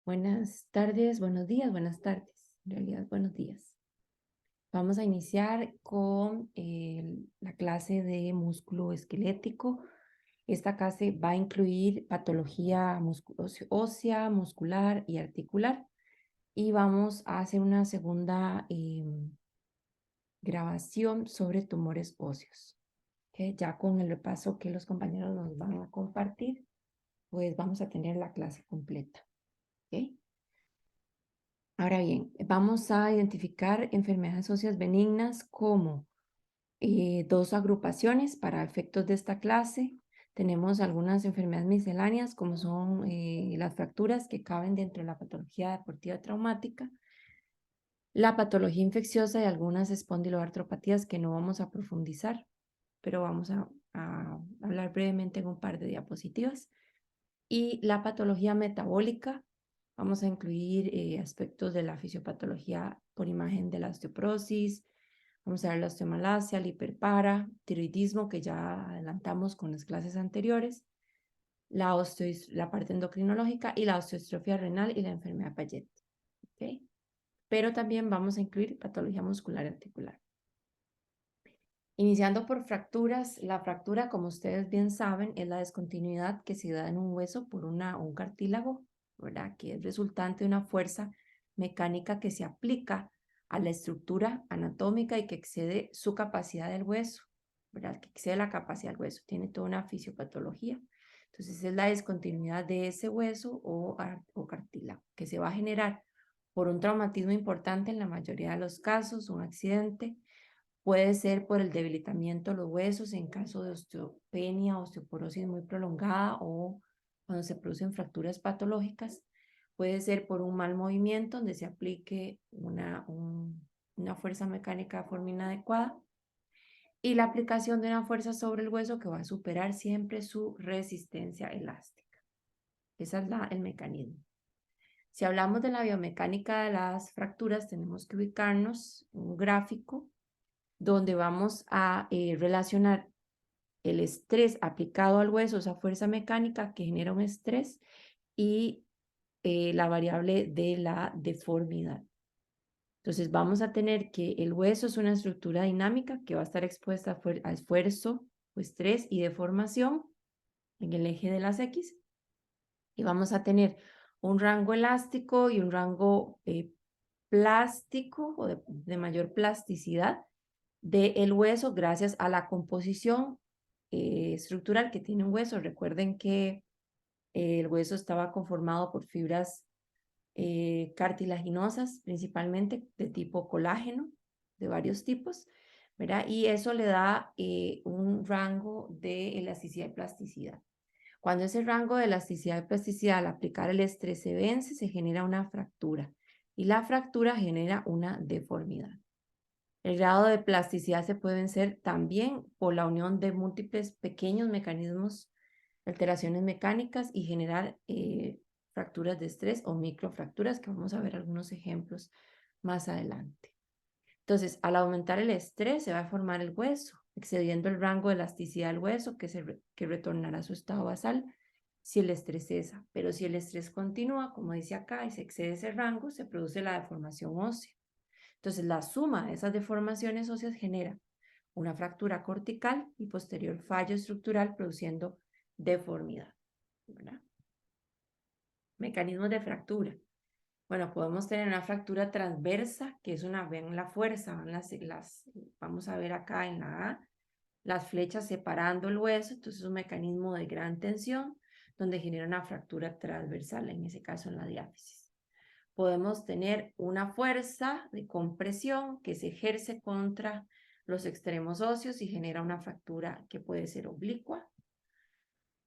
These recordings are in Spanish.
Buenas tardes, buenos días, buenas tardes. En realidad, buenos días. Vamos a iniciar con la clase de músculo esquelético. Esta clase va a incluir patología ósea, muscular y articular. Y vamos a hacer una segunda grabación sobre tumores óseos. ¿Ok? Ya con el repaso que los compañeros nos van a compartir, pues vamos a tener la clase completa. ¿Ok? Ahora bien, vamos a identificar enfermedades óseas benignas como dos agrupaciones para efectos de esta clase. Tenemos algunas enfermedades misceláneas como son las fracturas que caben dentro de la patología deportiva traumática, la patología infecciosa y algunas espondiloartropatías que no vamos a profundizar, pero vamos a hablar brevemente en un par de diapositivas. Y la patología metabólica, vamos a incluir aspectos de la fisiopatología por imagen de la osteoporosis, vamos a ver la osteomalacia, la hiperpara, tiroidismo, que ya adelantamos con las clases anteriores, la parte endocrinológica y la osteostrofia renal y la enfermedad Payet. ¿Okay? Pero también vamos a incluir patología muscular y articular. Iniciando por fracturas, la fractura, como ustedes bien saben, es la descontinuidad que se da en un hueso por un cartílago, ¿verdad? Que es resultante de una fuerza mecánica que se aplica a la estructura anatómica y que excede su capacidad del hueso, ¿verdad? Que excede la capacidad del hueso, tiene toda una fisiopatología. Entonces es la descontinuidad de ese hueso o cartílago que se va a generar por un traumatismo importante en la mayoría de los casos, un accidente. Puede ser por el debilitamiento de los huesos en caso de osteopenia, osteoporosis muy prolongada o cuando se producen fracturas patológicas. Puede ser por un mal movimiento donde se aplique una fuerza mecánica de forma inadecuada y la aplicación de una fuerza sobre el hueso que va a superar siempre su resistencia elástica. Ese es el mecanismo. Si hablamos de la biomecánica de las fracturas, tenemos que ubicarnos en un gráfico donde vamos a relacionar el estrés aplicado al hueso, esa fuerza mecánica que genera un estrés, y la variable de la deformidad. Entonces vamos a tener que el hueso es una estructura dinámica que va a estar expuesta a esfuerzo, estrés y deformación en el eje de las X. Y vamos a tener un rango elástico y un rango plástico o de mayor plasticidad del hueso gracias a la composición estructural que tiene un hueso. Recuerden que el hueso estaba conformado por fibras cartilaginosas, principalmente de tipo colágeno, de varios tipos, ¿verdad? Y eso le da un rango de elasticidad y plasticidad. Cuando ese rango de elasticidad y plasticidad al aplicar el estrés se vence, se genera una fractura y la fractura genera una deformidad. El grado de plasticidad se puede vencer también por la unión de múltiples pequeños mecanismos, alteraciones mecánicas y generar fracturas de estrés o microfracturas, que vamos a ver algunos ejemplos más adelante. Entonces, al aumentar el estrés, se va a formar el hueso, excediendo el rango de elasticidad del hueso, que retornará a su estado basal si el estrés cesa. Pero si el estrés continúa, como dice acá, y se excede ese rango, se produce la deformación ósea. Entonces, la suma de esas deformaciones óseas genera una fractura cortical y posterior fallo estructural produciendo deformidad, ¿verdad? Mecanismos de fractura. Bueno, podemos tener una fractura transversa, que es ven la fuerza, vamos a ver acá en la A, las flechas separando el hueso, entonces es un mecanismo de gran tensión, donde genera una fractura transversal, en ese caso en la diáfisis. Podemos tener una fuerza de compresión que se ejerce contra los extremos óseos y genera una fractura que puede ser oblicua,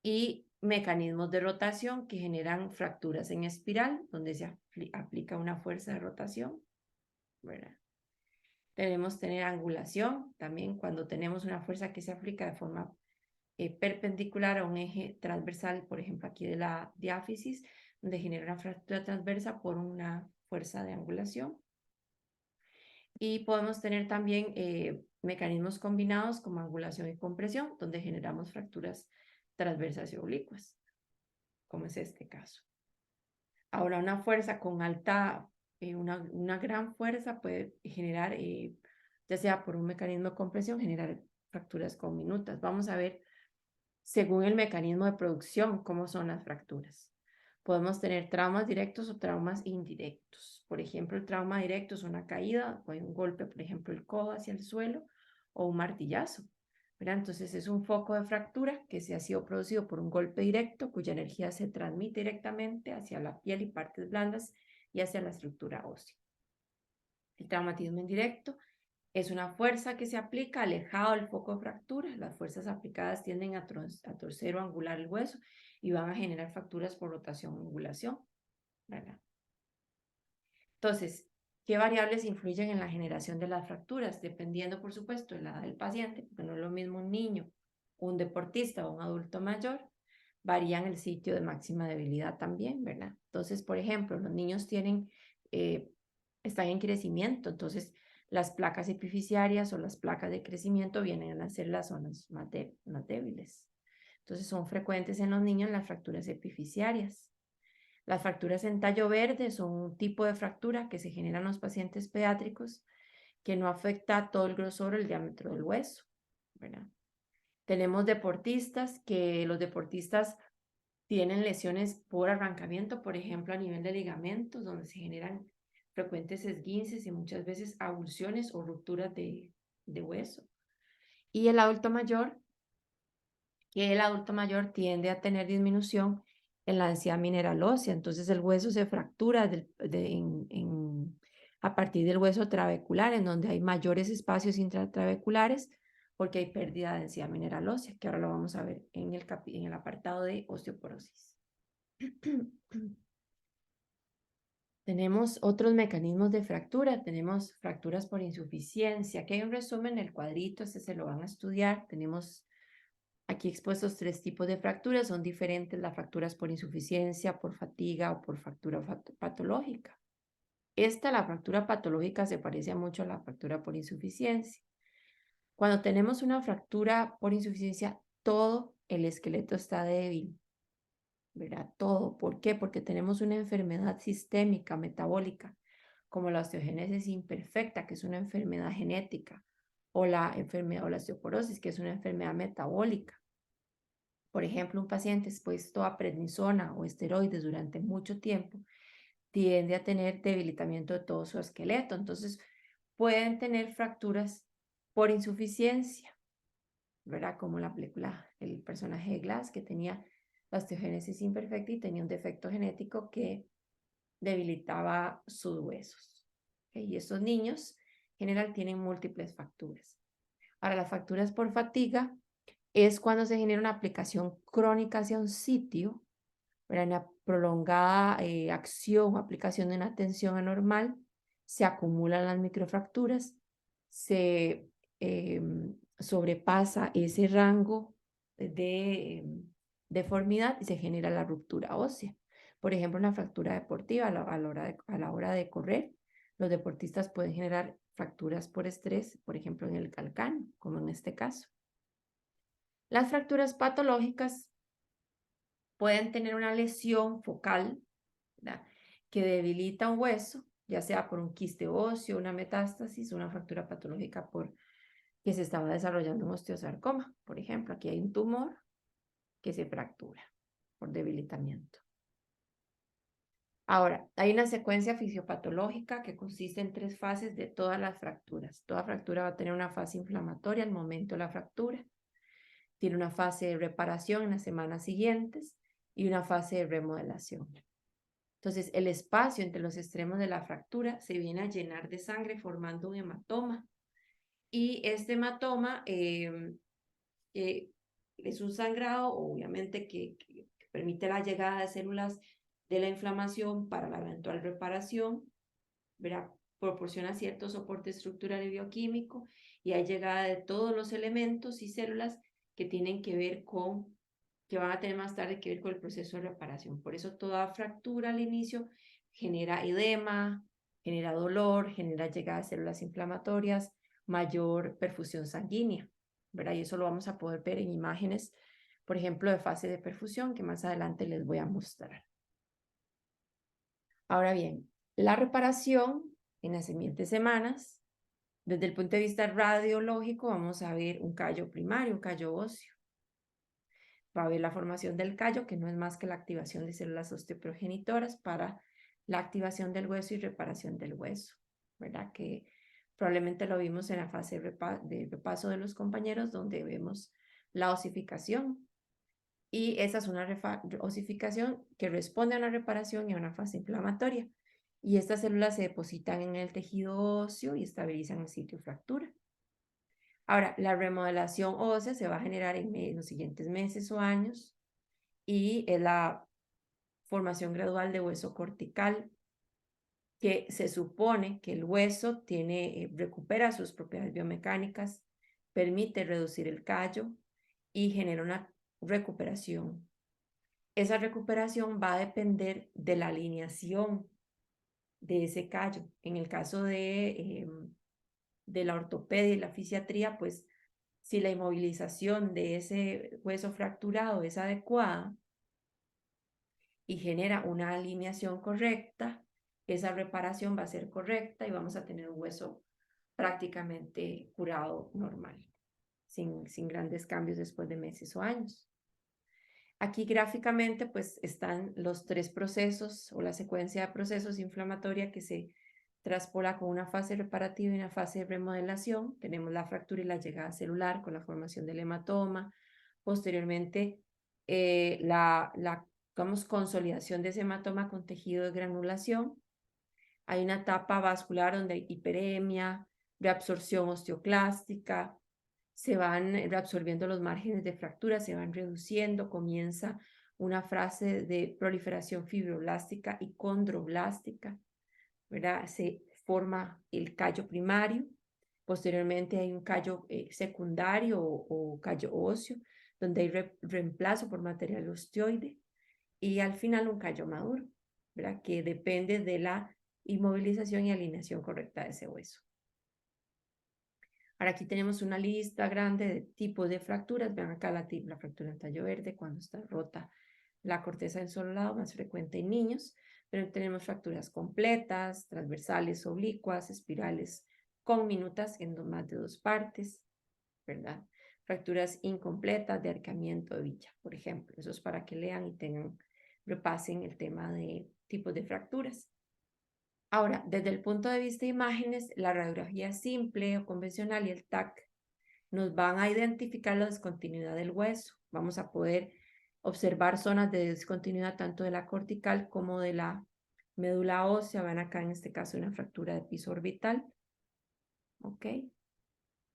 y mecanismos de rotación que generan fracturas en espiral, donde se aplica una fuerza de rotación, ¿verdad? Debemos tener angulación también cuando tenemos una fuerza que se aplica de forma perpendicular a un eje transversal, por ejemplo aquí de la diáfisis, donde genera una fractura transversa por una fuerza de angulación. Y podemos tener también mecanismos combinados como angulación y compresión, donde generamos fracturas transversas y oblicuas, como es este caso. Ahora, una fuerza con alta, una gran fuerza puede generar, ya sea por un mecanismo de compresión, generar fracturas minutas. Vamos a ver, según el mecanismo de producción, cómo son las fracturas. Podemos tener traumas directos o traumas indirectos. Por ejemplo, el trauma directo es una caída, o un golpe, por ejemplo, el codo hacia el suelo o un martillazo. ¿Verdad? Entonces es un foco de fractura que se ha sido producido por un golpe directo cuya energía se transmite directamente hacia la piel y partes blandas y hacia la estructura ósea. El traumatismo indirecto es una fuerza que se aplica alejado del foco de fractura. Las fuerzas aplicadas tienden a torcer o angular el hueso y van a generar fracturas por rotación o angulación, ¿verdad? Entonces, ¿qué variables influyen en la generación de las fracturas? Dependiendo, por supuesto, de la edad del paciente, porque no es lo mismo un niño, un deportista o un adulto mayor, varían el sitio de máxima debilidad también, ¿verdad? Entonces, por ejemplo, los niños están en crecimiento, entonces las placas epifisiarias o las placas de crecimiento vienen a ser las zonas más débiles. Entonces, son frecuentes en los niños las fracturas epifisiarias. Las fracturas en tallo verde son un tipo de fractura que se generan en los pacientes pediátricos que no afecta todo el grosor o el diámetro del hueso, ¿verdad? Tenemos deportistas que los deportistas tienen lesiones por arrancamiento, por ejemplo, a nivel de ligamentos, donde se generan frecuentes esguinces y muchas veces avulsiones o rupturas de hueso. Y el adulto mayor tiende a tener disminución en la densidad mineral ósea, entonces el hueso se fractura a partir del hueso trabecular, en donde hay mayores espacios intratraveculares, porque hay pérdida de densidad mineral ósea, que ahora lo vamos a ver en el apartado de osteoporosis. Tenemos otros mecanismos de fractura, tenemos fracturas por insuficiencia. Aquí hay un resumen en el cuadrito, este se lo van a estudiar. Tenemos aquí expuestos 3 tipos de fracturas, son diferentes las fracturas por insuficiencia, por fatiga o por fractura patológica. La fractura patológica, se parece mucho a la fractura por insuficiencia. Cuando tenemos una fractura por insuficiencia, todo el esqueleto está débil, ¿verdad? Todo. ¿Por qué? Porque tenemos una enfermedad sistémica, metabólica, como la osteogénesis imperfecta, que es una enfermedad genética, o la osteoporosis, que es una enfermedad metabólica. Por ejemplo, un paciente expuesto a prednisona o esteroides durante mucho tiempo tiende a tener debilitamiento de todo su esqueleto. Entonces, pueden tener fracturas por insuficiencia, ¿verdad? Como la película, el personaje de Glass, que tenía la osteogénesis imperfecta y tenía un defecto genético que debilitaba sus huesos. Y estos niños, en general, tienen múltiples fracturas. Ahora, las fracturas por fatiga es cuando se genera una aplicación crónica hacia un sitio, una prolongada acción o aplicación de una tensión anormal, se acumulan las microfracturas, se sobrepasa ese rango de deformidad y se genera la ruptura ósea. Por ejemplo, una fractura deportiva a la hora de correr, los deportistas pueden generar fracturas por estrés, por ejemplo, en el calcáneo, como en este caso. Las fracturas patológicas pueden tener una lesión focal, ¿verdad?, que debilita un hueso, ya sea por un quiste óseo, una metástasis, una fractura patológica que se estaba desarrollando un osteosarcoma. Por ejemplo, aquí hay un tumor que se fractura por debilitamiento. Ahora, hay una secuencia fisiopatológica que consiste en 3 fases de todas las fracturas. Toda fractura va a tener una fase inflamatoria al momento de la fractura. Tiene una fase de reparación en las semanas siguientes y una fase de remodelación. Entonces, el espacio entre los extremos de la fractura se viene a llenar de sangre formando un hematoma. Y este hematoma es un sangrado, obviamente, que permite la llegada de células de la inflamación para la eventual reparación, ¿verdad? Proporciona cierto soporte estructural y bioquímico y hay llegada de todos los elementos y células que tienen que ver que van a tener más tarde que ver con el proceso de reparación. Por eso toda fractura al inicio genera edema, genera dolor, genera llegada de células inflamatorias, mayor perfusión sanguínea, ¿verdad? Y eso lo vamos a poder ver en imágenes, por ejemplo, de fase de perfusión, que más adelante les voy a mostrar. Ahora bien, la reparación en las siguientes semanas, desde el punto de vista radiológico, vamos a ver un callo primario, un callo óseo. Va a haber la formación del callo, que no es más que la activación de células osteoprogenitoras para la activación del hueso y reparación del hueso, ¿verdad? Que probablemente lo vimos en la fase de repaso de los compañeros, donde vemos la osificación. Y esa es una osificación que responde a una reparación y a una fase inflamatoria. Y estas células se depositan en el tejido óseo y estabilizan el sitio de fractura. Ahora, la remodelación ósea se va a generar en los siguientes meses o años y es la formación gradual de hueso cortical, que se supone que el hueso recupera sus propiedades biomecánicas, permite reducir el callo y genera una recuperación. Esa recuperación va a depender de la alineación de ese callo. En el caso de la ortopedia y la fisiatría, pues si la inmovilización de ese hueso fracturado es adecuada y genera una alineación correcta, esa reparación va a ser correcta y vamos a tener un hueso prácticamente curado normal, sin grandes cambios después de meses o años. Aquí gráficamente pues están los tres procesos o la secuencia de procesos inflamatoria que se traspola con una fase reparativa y una fase de remodelación. Tenemos la fractura y la llegada celular con la formación del hematoma. Posteriormente, digamos, consolidación de ese hematoma con tejido de granulación. Hay una etapa vascular donde hay hiperemia, reabsorción osteoclástica, se van reabsorbiendo los márgenes de fractura, se van reduciendo, comienza una fase de proliferación fibroblástica y condroblástica, ¿verdad? Se forma el callo primario, posteriormente hay un callo secundario o callo óseo, donde hay reemplazo por material osteoide, y al final un callo maduro, ¿verdad? Que depende de la inmovilización y alineación correcta de ese hueso. Ahora aquí tenemos una lista grande de tipos de fracturas. Vean acá la fractura en tallo verde, cuando está rota la corteza del solo lado, más frecuente en niños, pero tenemos fracturas completas, transversales, oblicuas, espirales, conminutas en más de dos partes, ¿verdad? Fracturas incompletas de arqueamiento de villa, por ejemplo. Eso es para que lean y repasen el tema de tipos de fracturas. Ahora, desde el punto de vista de imágenes, la radiografía simple o convencional y el TAC nos van a identificar la discontinuidad del hueso. Vamos a poder observar zonas de discontinuidad tanto de la cortical como de la médula ósea. Ven acá en este caso una fractura de piso orbital. ¿Ok?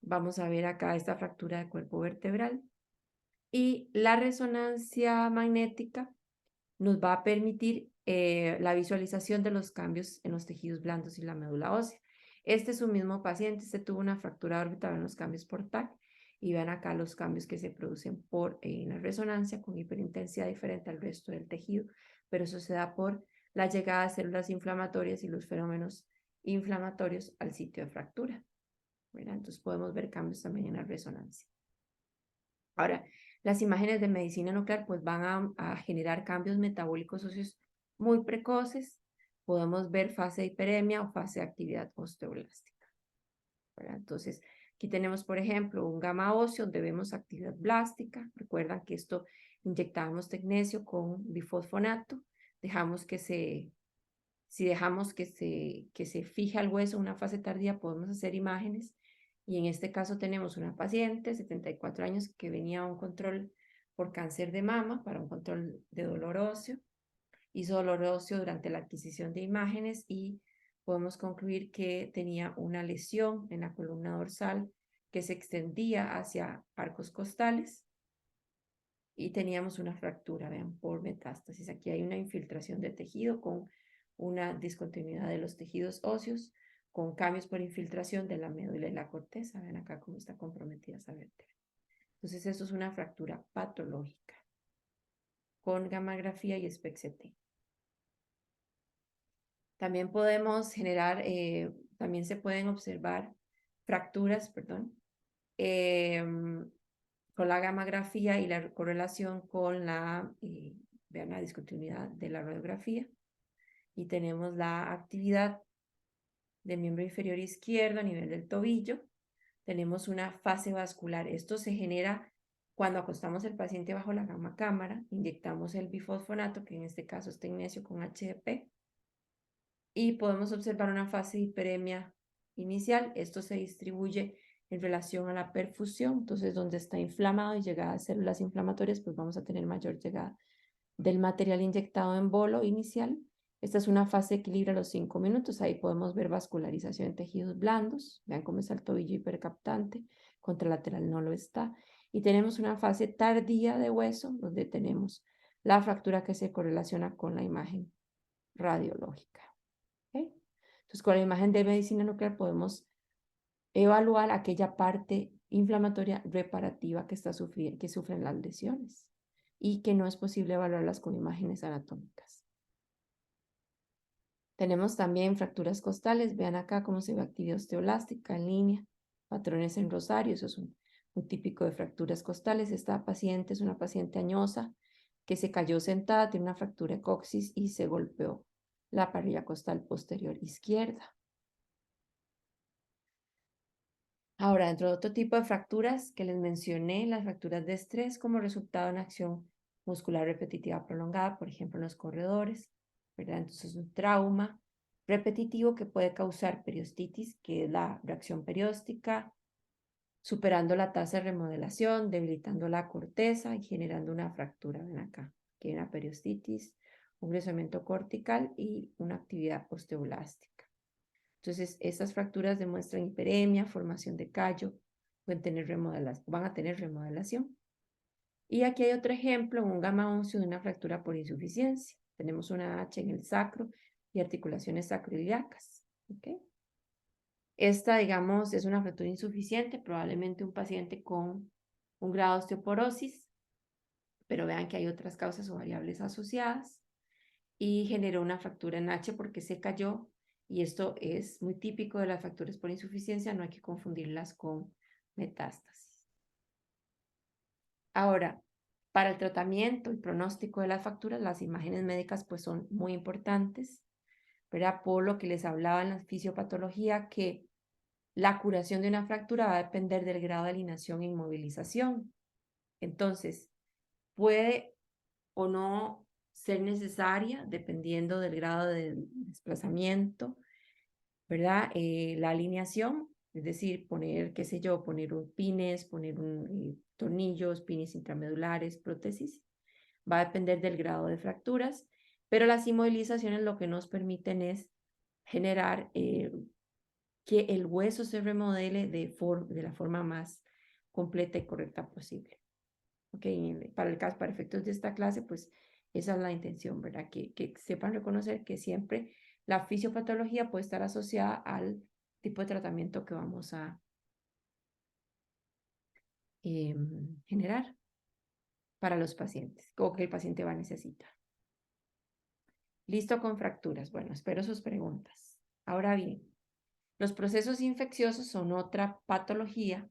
Vamos a ver acá esta fractura de cuerpo vertebral. Y la resonancia magnética nos va a permitir la visualización de los cambios en los tejidos blandos y la médula ósea. Este es un mismo paciente, este tuvo una fractura orbital en los cambios por TAC y vean acá los cambios que se producen por la resonancia con hiperintensidad diferente al resto del tejido, pero eso se da por la llegada de células inflamatorias y los fenómenos inflamatorios al sitio de fractura, ¿verdad? Entonces podemos ver cambios también en la resonancia. Ahora, las imágenes de medicina nuclear pues van a generar cambios metabólicos óseos muy precoces. Podemos ver fase de hiperemia o fase de actividad osteoblástica, ¿verdad? Entonces, aquí tenemos, por ejemplo, un gamma óseo donde vemos actividad blástica. Recuerdan que esto inyectábamos tecnesio con bifosfonato. Si dejamos que se fije al hueso en una fase tardía, podemos hacer imágenes. Y en este caso tenemos una paciente, 74 años, que venía a un control por cáncer de mama para un control de dolor óseo. Hizo dolor óseo durante la adquisición de imágenes y podemos concluir que tenía una lesión en la columna dorsal que se extendía hacia arcos costales y teníamos una fractura, vean, por metástasis. Aquí hay una infiltración de tejido con una discontinuidad de los tejidos óseos, con cambios por infiltración de la médula y la corteza. Vean acá cómo está comprometida esa vértebra. Entonces, esto es una fractura patológica con gammagrafía y SPECT-CT. También podemos generar, también se pueden observar fracturas, perdón, con la gammagrafía y la correlación con vean la discontinuidad de la radiografía. y tenemos la actividad del miembro inferior izquierdo a nivel del tobillo. Tenemos una fase vascular. Esto se genera cuando acostamos al paciente bajo la gamma cámara, inyectamos el bifosfonato, que en este caso es tecnesio con HDP, y podemos observar una fase de hiperemia inicial. Esto se distribuye en relación a la perfusión. Entonces, donde está inflamado y llegada de células inflamatorias, pues vamos a tener mayor llegada del material inyectado en bolo inicial. Esta es una fase de equilibrio a los 5 minutos. Ahí podemos ver vascularización en tejidos blandos. Vean cómo está el tobillo hipercaptante. Contralateral no lo está. Y tenemos una fase tardía de hueso, donde tenemos la fractura que se correlaciona con la imagen radiológica. ¿Okay? Entonces, con la imagen de medicina nuclear podemos evaluar aquella parte inflamatoria reparativa que sufren las lesiones y que no es posible evaluarlas con imágenes anatómicas. Tenemos también fracturas costales. Vean acá cómo se ve actividad osteoblástica en línea, patrones en rosario. Eso es un típico de fracturas costales. Esta paciente es una paciente añosa que se cayó sentada, tiene una fractura de coxis y se golpeó la parrilla costal posterior izquierda. Ahora, dentro de otro tipo de fracturas que les mencioné, las fracturas de estrés como resultado de una acción muscular repetitiva prolongada, por ejemplo, en los corredores, ¿verdad? Entonces, un trauma repetitivo que puede causar periostitis, que es la reacción perióstica, superando la tasa de remodelación, debilitando la corteza y generando una fractura. Ven acá, que hay una periostitis, un gruesamiento cortical y una actividad osteoblástica. Entonces, estas fracturas demuestran hiperemia, formación de callo, van a tener remodelación. Y aquí hay otro ejemplo, un gamma óseo de una fractura por insuficiencia. Tenemos una H en el sacro y articulaciones sacroiliacas. ¿Okay? Esta, digamos, es una fractura insuficiente, probablemente un paciente con un grado de osteoporosis, pero vean que hay otras causas o variables asociadas y generó una fractura en H porque se cayó, y esto es muy típico de las fracturas por insuficiencia, no hay que confundirlas con metástasis. Ahora, para el tratamiento y pronóstico de las fracturas, las imágenes médicas pues son muy importantes, ¿verdad? Por lo que les hablaba en la fisiopatología, que la curación de una fractura va a depender del grado de alineación e inmovilización. Entonces, puede o no ser necesaria, dependiendo del grado de desplazamiento, ¿verdad? La alineación, es decir, poner, qué sé yo, poner un pines, poner tornillos, pines intramedulares, prótesis, va a depender del grado de fracturas, pero las inmovilizaciones lo que nos permiten es generar que el hueso se remodele de la forma más completa y correcta posible. Okay, para efectos de esta clase, pues esa es la intención, ¿verdad? Que sepan reconocer que siempre la fisiopatología puede estar asociada al tipo de tratamiento que vamos a generar para los pacientes o que el paciente va a necesitar. Listo con fracturas. Bueno, espero sus preguntas. Ahora bien, los procesos infecciosos son otra patología.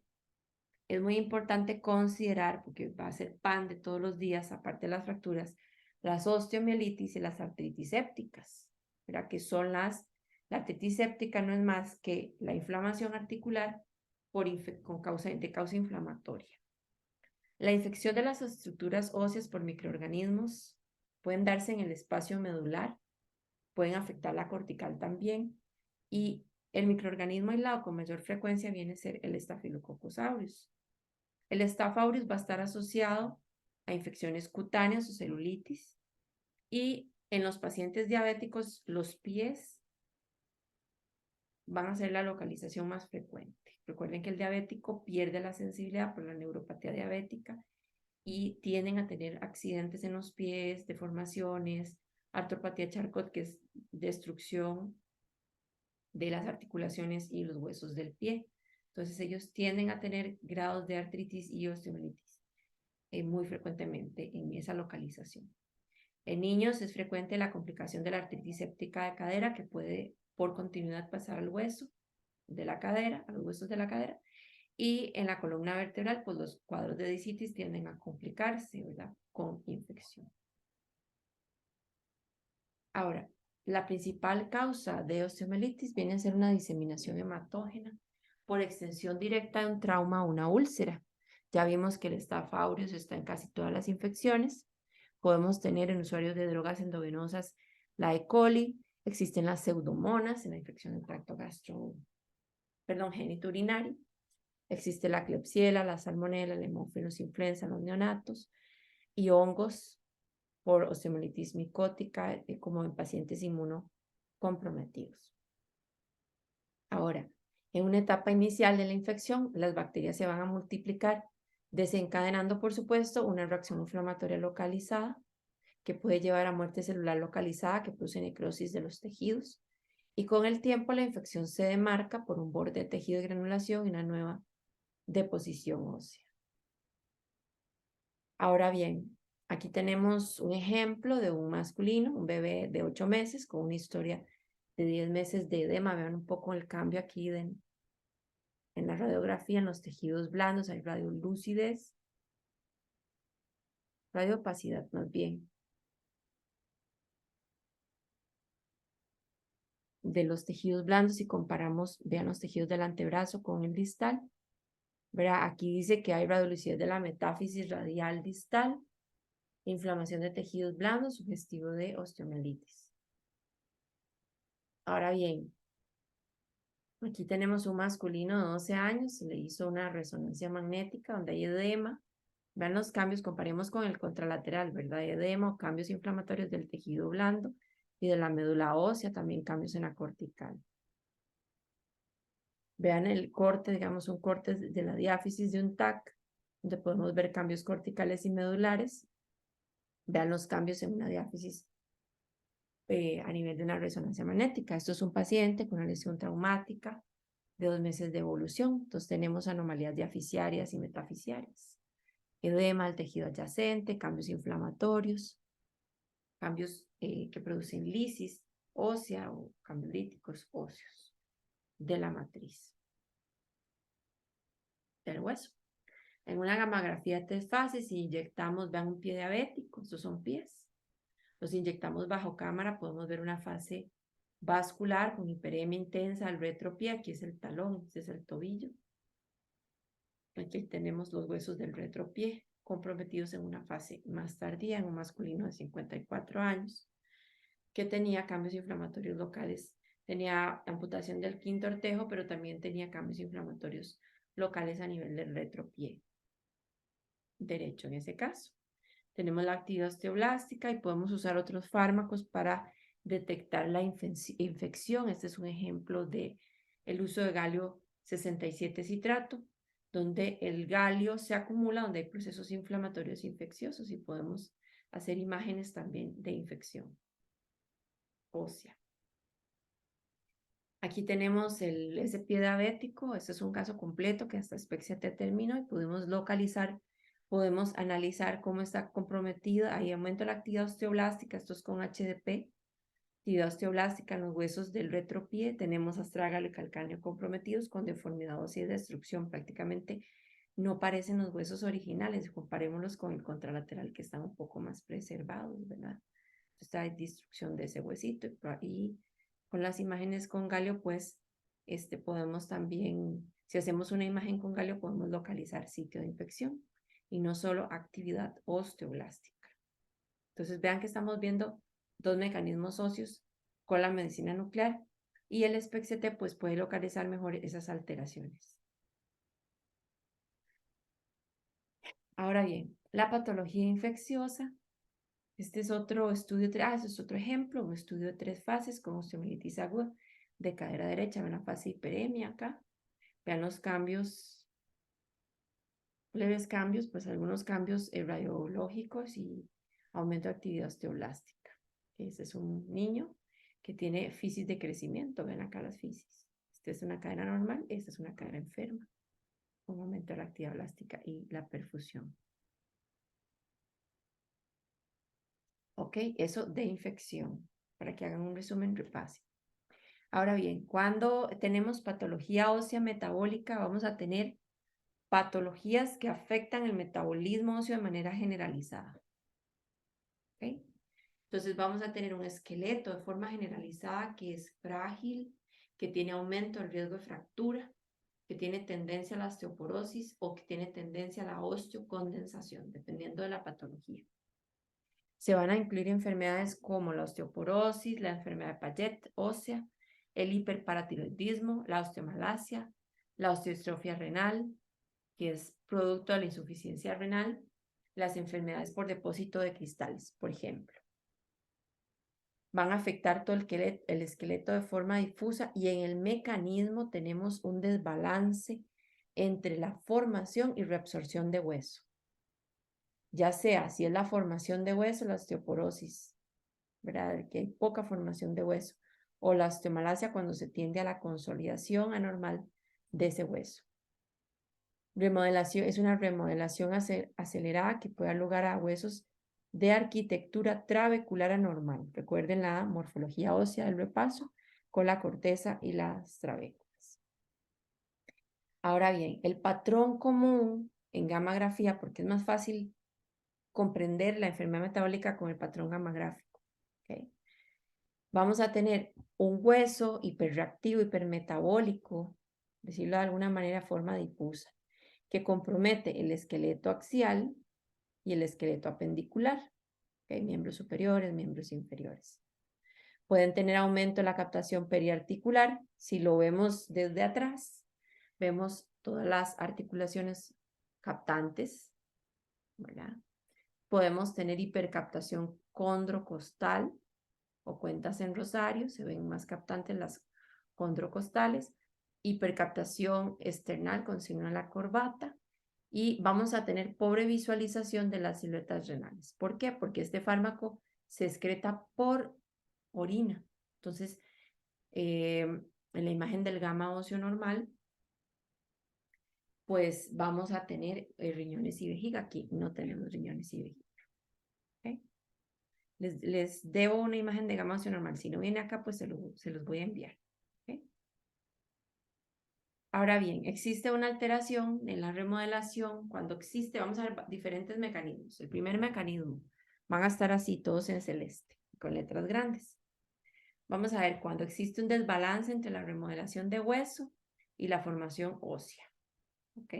Es muy importante considerar, porque va a ser pan de todos los días, aparte de las fracturas, las osteomielitis y las artritis sépticas, ¿verdad? Que son la artritis séptica no es más que la inflamación articular de causa inflamatoria. La infección de las estructuras óseas por microorganismos pueden darse en el espacio medular, pueden afectar la cortical también, y el microorganismo aislado con mayor frecuencia viene a ser el Staphylococcus aureus. El Staph aureus va a estar asociado a infecciones cutáneas o celulitis, y en los pacientes diabéticos los pies van a ser la localización más frecuente. Recuerden que el diabético pierde la sensibilidad por la neuropatía diabética y tienden a tener accidentes en los pies, deformaciones, artropatía Charcot, que es destrucción de las articulaciones y los huesos del pie. Entonces ellos tienden a tener grados de artritis y osteomielitis muy frecuentemente en esa localización. En niños es frecuente la complicación de la artritis séptica de cadera, que puede por continuidad pasar al hueso de la cadera, a los huesos de la cadera, y en la columna vertebral, pues los cuadros de discitis tienden a complicarse, ¿verdad? Con infección. Ahora, La principal causa de osteomielitis viene a ser una diseminación hematógena por extensión directa de un trauma o una úlcera. Ya vimos que el Staph aureus está en casi todas las infecciones. Podemos tener en usuarios de drogas endovenosas la E. coli, existen las pseudomonas en la infección del tracto genitourinario, existe la Klebsiella, la Salmonella, el Haemophilus influenza en los neonatos y hongos por osteomielitis micótica, como en pacientes inmunocomprometidos. Ahora, en una etapa inicial de la infección, las bacterias se van a multiplicar, desencadenando, por supuesto, una reacción inflamatoria localizada que puede llevar a muerte celular localizada que produce necrosis de los tejidos. Y con el tiempo la infección se demarca por un borde de tejido de granulación y una nueva deposición ósea. Ahora bien, aquí tenemos un ejemplo de un masculino, un bebé de 8 meses con una historia de 10 meses de edema. Vean un poco el cambio aquí en la radiografía, en los tejidos blandos, hay radiolucidez, radioopacidad más bien, de los tejidos blandos y comparamos, vean los tejidos del antebrazo con el distal. ¿Verdad? Aquí dice que hay radiolucidez de la metáfisis radial distal, inflamación de tejidos blandos, sugestivo de osteomielitis. Ahora bien, aquí tenemos un masculino de 12 años, se le hizo una resonancia magnética donde hay edema. Vean los cambios, comparemos con el contralateral, ¿verdad? Edema, cambios inflamatorios del tejido blando y de la médula ósea, también cambios en la cortical. Vean el corte, digamos, un corte de la diáfisis de un TAC, donde podemos ver cambios corticales y medulares. Vean los cambios en una diáfisis a nivel de una resonancia magnética. Esto es un paciente con una lesión traumática de 2 meses de evolución. Entonces tenemos anomalías diafisiarias y metafisiarias. Edema del tejido adyacente, cambios inflamatorios, cambios que producen lisis ósea o cambios líticos óseos de la matriz del hueso. En una gamografía de 3 fases, si inyectamos, vean un pie diabético, estos son pies. Los inyectamos bajo cámara, podemos ver una fase vascular con hiperemia intensa al retropié, aquí es el talón, este es el tobillo. Aquí tenemos los huesos del retropié comprometidos en una fase más tardía, en un masculino de 54 años, que tenía cambios inflamatorios locales. Tenía amputación del quinto ortejo, pero también tenía cambios inflamatorios locales a nivel del retropié derecho en ese caso. Tenemos la actividad osteoblástica y podemos usar otros fármacos para detectar la infección. Este es un ejemplo de el uso de galio 67 citrato, donde el galio se acumula, donde hay procesos inflamatorios infecciosos y podemos hacer imágenes también de infección ósea. Aquí tenemos ese pie diabético, este es un caso completo que hasta Spexia T terminó y pudimos localizar, podemos analizar cómo está comprometida, hay aumento de la actividad osteoblástica, esto es con HDP, actividad osteoblástica en los huesos del retropié, tenemos astrágalo y calcáneo comprometidos con deformidad ósea y destrucción, prácticamente no parecen los huesos originales, comparémoslos con el contralateral que están un poco más preservados, ¿verdad? Entonces hay destrucción de ese huesito y con las imágenes con galio, pues podemos también, si hacemos una imagen con galio, podemos localizar sitio de infección y no solo actividad osteoblástica. Entonces vean que estamos viendo 2 mecanismos óseos con la medicina nuclear y el SPECT pues puede localizar mejor esas alteraciones. Ahora bien, la patología infecciosa. Este es otro estudio, este es otro ejemplo, un estudio de 3 fases con osteomielitis aguda de cadera derecha. Ven la fase de hiperemia acá. Vean los cambios, leves cambios, pues algunos cambios radiológicos y aumento de actividad osteoblástica. Este es un niño que tiene fisis de crecimiento. Ven acá las fisis. Esta es una cadera normal, esta es una cadera enferma. Un aumento de la actividad blástica y la perfusión. Ok, eso de infección, para que hagan un resumen, repase. Ahora bien, cuando tenemos patología ósea metabólica, vamos a tener patologías que afectan el metabolismo óseo de manera generalizada. ¿Okay? Entonces vamos a tener un esqueleto de forma generalizada que es frágil, que tiene aumento del riesgo de fractura, que tiene tendencia a la osteoporosis o que tiene tendencia a la osteocondensación, dependiendo de la patología. Se van a incluir enfermedades como la osteoporosis, la enfermedad de Paget ósea, el hiperparatiroidismo, la osteomalacia, la osteostrofia renal, que es producto de la insuficiencia renal, las enfermedades por depósito de cristales, por ejemplo. Van a afectar todo el esqueleto de forma difusa y en el mecanismo tenemos un desbalance entre la formación y reabsorción de hueso. Ya sea si es la formación de hueso, la osteoporosis, ¿verdad? Que hay poca formación de hueso, o la osteomalacia cuando se tiende a la consolidación anormal de ese hueso. Remodelación es una remodelación acelerada que puede dar lugar a huesos de arquitectura trabecular anormal. Recuerden la morfología ósea del repaso con la corteza y las trabéculas. Ahora bien, el patrón común en gammagrafía, porque es más fácil comprender la enfermedad metabólica con el patrón gamagráfico. ¿Okay? Vamos a tener un hueso hiperreactivo, hipermetabólico, decirlo de alguna manera, forma difusa, que compromete el esqueleto axial y el esqueleto apendicular, ¿okay? Miembros superiores, miembros inferiores. Pueden tener aumento en la captación periarticular. Si lo vemos desde atrás, vemos todas las articulaciones captantes, ¿verdad? Podemos tener hipercaptación condrocostal o cuentas en rosario, se ven más captantes las condrocostales, hipercaptación external con signo de la corbata, y vamos a tener pobre visualización de las siluetas renales. ¿Por qué? Porque este fármaco se excreta por orina. Entonces, en la imagen del gamma óseo normal, pues vamos a tener riñones y vejiga. Aquí no tenemos riñones y vejiga. ¿Okay? Les debo una imagen de gamma óseo normal. Si no viene acá, pues se los voy a enviar. ¿Okay? Ahora bien, existe una alteración en la remodelación. Cuando existe, vamos a ver diferentes mecanismos. El primer mecanismo, van a estar así todos en celeste, con letras grandes. Vamos a ver cuando existe un desbalance entre la remodelación de hueso y la formación ósea. ¿Ok?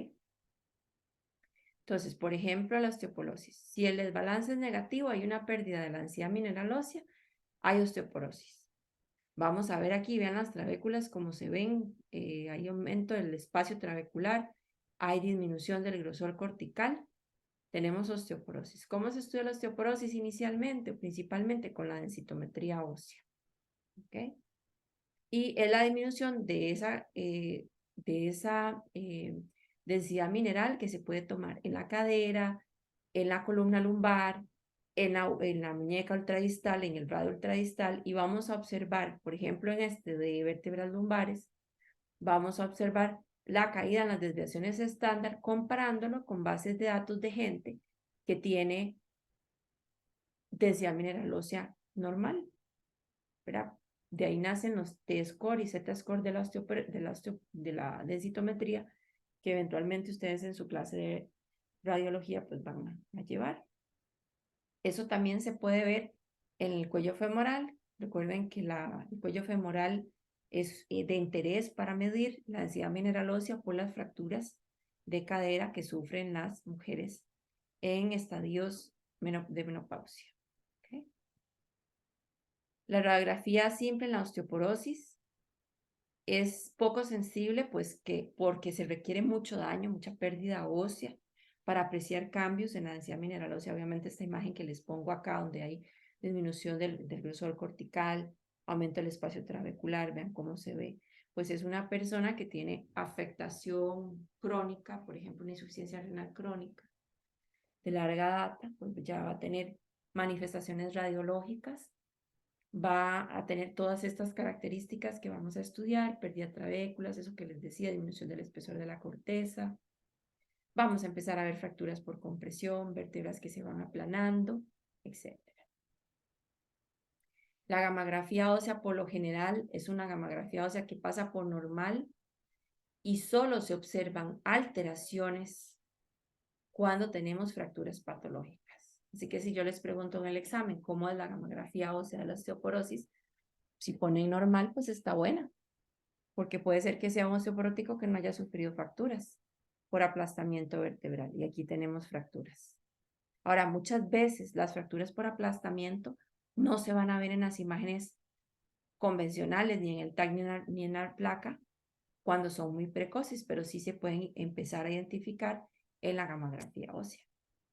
Entonces, por ejemplo, la osteoporosis. Si el desbalance es negativo, hay una pérdida de la densidad mineral ósea, hay osteoporosis. Vamos a ver aquí, vean las trabéculas como se ven, hay aumento del espacio trabecular, hay disminución del grosor cortical, tenemos osteoporosis. ¿Cómo se estudia la osteoporosis inicialmente? Principalmente con la densitometría ósea. ¿Okay? Y es la disminución de esa densidad mineral que se puede tomar en la cadera, en la columna lumbar, en la muñeca ultradistal, en el radio ultradistal, y vamos a observar, por ejemplo, en este de vértebras lumbares, vamos a observar la caída en las desviaciones estándar comparándolo con bases de datos de gente que tiene densidad mineral ósea normal, ¿verdad? De ahí nacen los T-score y Z-score de la densitometría que eventualmente ustedes en su clase de radiología pues van a llevar. Eso también se puede ver en el cuello femoral. Recuerden que el cuello femoral es de interés para medir la densidad mineral ósea por las fracturas de cadera que sufren las mujeres en estadios de menopausia. ¿Okay? La radiografía simple en la osteoporosis es poco sensible, pues porque se requiere mucho daño, mucha pérdida ósea para apreciar cambios en la densidad mineral ósea. Obviamente esta imagen que les pongo acá, donde hay disminución del grosor cortical, aumento del espacio trabecular, vean cómo se ve, pues es una persona que tiene afectación crónica, por ejemplo, una insuficiencia renal crónica de larga data, pues ya va a tener manifestaciones radiológicas, va a tener todas estas características que vamos a estudiar, pérdida de trabéculas, eso que les decía, disminución del espesor de la corteza. Vamos a empezar a ver fracturas por compresión, vértebras que se van aplanando, etc. La gammagrafía ósea por lo general es una gammagrafía ósea que pasa por normal y solo se observan alteraciones cuando tenemos fracturas patológicas. Así que si yo les pregunto en el examen cómo es la gamografía ósea de la osteoporosis, si ponen normal, pues está buena, porque puede ser que sea un osteoporótico que no haya sufrido fracturas por aplastamiento vertebral. Y aquí tenemos fracturas. Ahora, muchas veces las fracturas por aplastamiento no se van a ver en las imágenes convencionales, ni en el TAC ni en la placa, cuando son muy precoces, pero sí se pueden empezar a identificar en la gamografía ósea.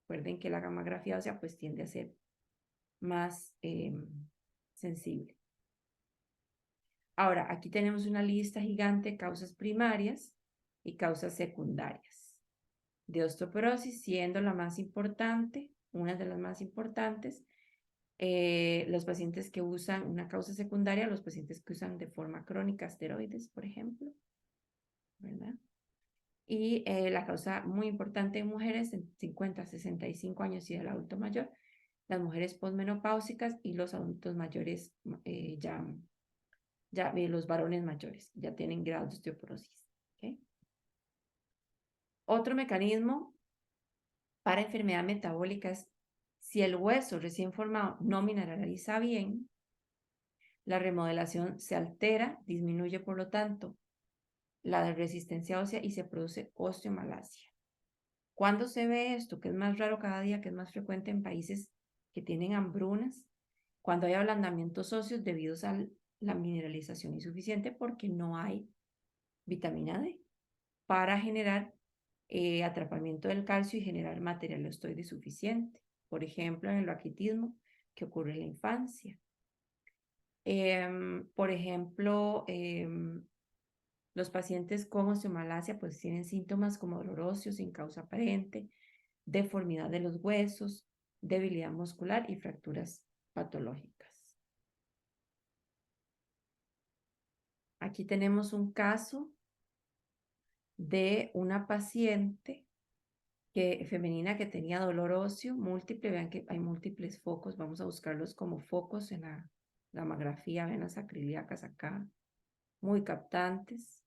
Recuerden que la gamografía ósea pues tiende a ser más sensible. Ahora, aquí tenemos una lista gigante de causas primarias y causas secundarias de osteoporosis, siendo la más importante, una de las más importantes, los pacientes que usan una causa secundaria, los pacientes que usan de forma crónica esteroides, por ejemplo, ¿verdad? Y la causa muy importante en mujeres en 50, 65 años y el adulto mayor, las mujeres posmenopáusicas y los adultos mayores, los varones mayores, ya tienen grados de osteoporosis. ¿Okay? Otro mecanismo para enfermedad metabólica es si el hueso recién formado no mineraliza bien, la remodelación se altera, disminuye por lo tanto la resistencia ósea y se produce osteomalacia. ¿Cuándo se ve esto? Que es más raro cada día, que es más frecuente en países que tienen hambrunas, cuando hay ablandamientos óseos debido a la mineralización insuficiente porque no hay vitamina D para generar atrapamiento del calcio y generar material osteoide suficiente. Por ejemplo, en el raquitismo que ocurre en la infancia. Por ejemplo, los pacientes con osteomalacia pues tienen síntomas como dolor óseo sin causa aparente, deformidad de los huesos, debilidad muscular y fracturas patológicas. Aquí tenemos un caso de una paciente femenina que tenía dolor óseo múltiple. Vean que hay múltiples focos. Vamos a buscarlos como focos en la gamografía, venas acrilíacas acá, muy captantes,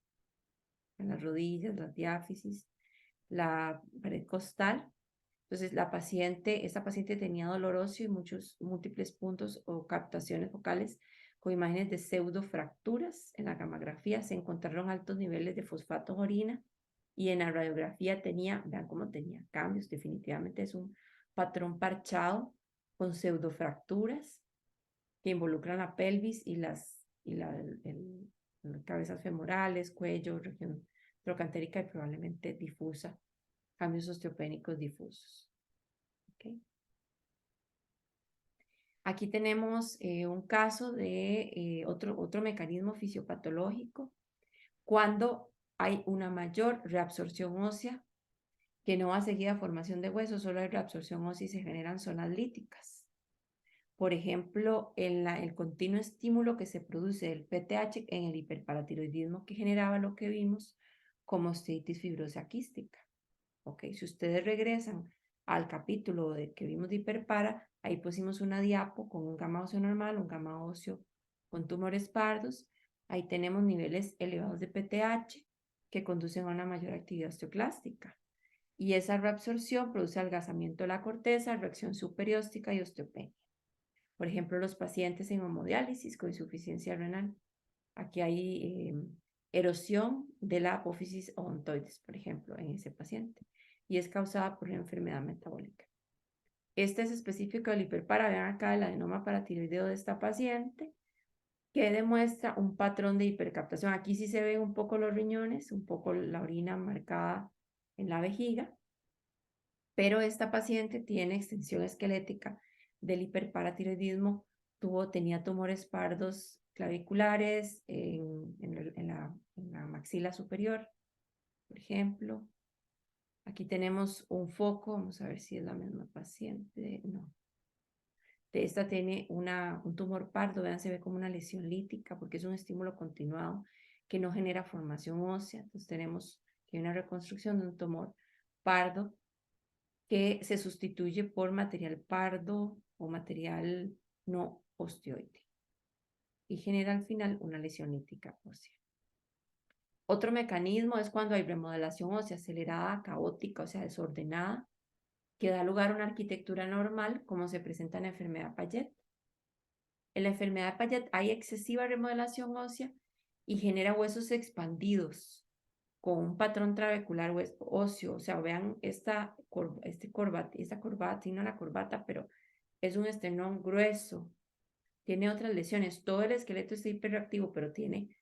en las rodillas, las diáfisis, la pared costal. Entonces, esta paciente tenía dolor óseo y múltiples puntos o captaciones focales con imágenes de pseudofracturas. En la gamografía se encontraron altos niveles de fosfato en orina y en la radiografía vean cómo tenía cambios. Definitivamente es un patrón parchado con pseudofracturas que involucran la pelvis y las cabezas femorales, cuello, región trocantérica y probablemente difusa, cambios osteopénicos difusos. Okay. Aquí tenemos un caso de otro mecanismo fisiopatológico cuando hay una mayor reabsorción ósea que no va seguida a formación de huesos, solo hay reabsorción ósea y se generan zonas líticas. Por ejemplo, el continuo estímulo que se produce del PTH en el hiperparatiroidismo que generaba lo que vimos como osteoitis fibrosa quística. Okay. Si ustedes regresan al capítulo que vimos de hiperpara, ahí pusimos una diapo con un gamma óseo normal, un gamma óseo con tumores pardos. Ahí tenemos niveles elevados de PTH que conducen a una mayor actividad osteoclástica. Y esa reabsorción produce adelgazamiento de la corteza, reacción superióstica y osteopenia. Por ejemplo, los pacientes en hemodiálisis con insuficiencia renal. Aquí hay erosión de la apófisis odontoides, por ejemplo, en ese paciente. Y es causada por una enfermedad metabólica. Este es específico del hiperpara. Vean acá el adenoma paratiroideo de esta paciente, que demuestra un patrón de hipercaptación. Aquí sí se ven un poco los riñones, un poco la orina marcada en la vejiga, pero esta paciente tiene extensión esquelética del hiperparatiroidismo, tenía tumores pardos claviculares en la maxila superior, por ejemplo. Aquí tenemos un foco, vamos a ver si es la misma paciente, no. Esta tiene un tumor pardo, vean, se ve como una lesión lítica porque es un estímulo continuado que no genera formación ósea. Entonces tenemos que hay una reconstrucción de un tumor pardo que se sustituye por material pardo o material no osteoide y genera al final una lesión lítica ósea. Otro mecanismo es cuando hay remodelación ósea acelerada, caótica, o sea, desordenada, que da lugar a una arquitectura normal como se presenta en la enfermedad Payet. En la enfermedad Payet hay excesiva remodelación ósea y genera huesos expandidos con un patrón trabecular óseo. O sea, vean esta corbata, y no la corbata, pero es un esternón grueso. Tiene otras lesiones. Todo el esqueleto está hiperactivo, pero tiene